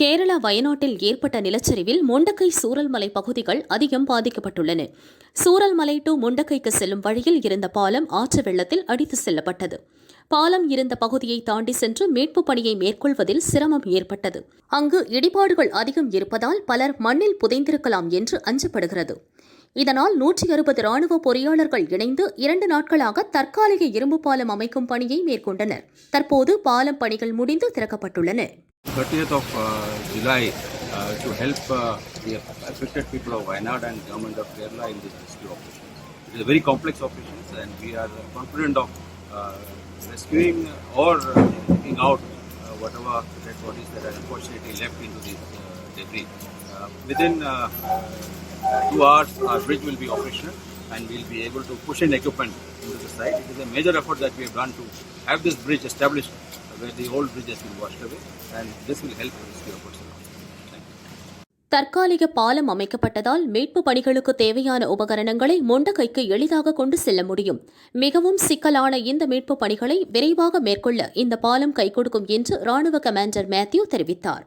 கேரளா வயநாட்டில் ஏற்பட்ட நிலச்சரிவில் முண்டக்கை சூரல்மலை பகுதிகள் அதிகம் பாதிக்கப்பட்டுள்ளன. சூரல்மலை டு முண்டக்கைக்கு செல்லும் வழியில் இருந்த பாலம் ஆற்று வெள்ளத்தில் அடித்து செல்லப்பட்டது. பாலம் இருந்த பகுதியை தாண்டி சென்று மீட்புப் பணியை மேற்கொள்வதில் சிரமம் ஏற்பட்டது. அங்கு இடிபாடுகள் அதிகம் இருப்பதால் பலர் மண்ணில் புதைந்திருக்கலாம் என்று அஞ்சப்படுகிறது. இதனால் 160 ராணுவ பொறியாளர்கள் இணைந்து 2 நாட்களாக தற்காலிக இரும்பு பாலம் அமைக்கும் பணியை மேற்கொண்டனர். தற்போது பாலம் பணிகள் முடிந்து திறக்கப்பட்டுள்ளன. 30th of July to help the affected people of Wayanad and government of Kerala in this rescue operation. It is a very complex operation and we are confident of rescuing or taking out whatever dead bodies that are unfortunately left into the debris. Within 2 hours our bridge will be operational and we will be able to push in equipment into the site. It is a major effort that we have done to have this bridge established where the old bridge has been washed away and this will help rescue efforts. தற்காலிக பாலம் அமைக்கப்பட்டதால் மீட்பு பணிகளுக்கு தேவையான உபகரணங்களை முண்டக்கைக்கு எளிதாக கொண்டு செல்ல முடியும். மிகவும் சிக்கலான இந்த மீட்பு பணிகளை விரைவாக மேற்கொள்ள இந்த பாலம் கைகொடுக்கும் என்று ராணுவ கமாண்டர் மேத்யூ தெரிவித்தார்.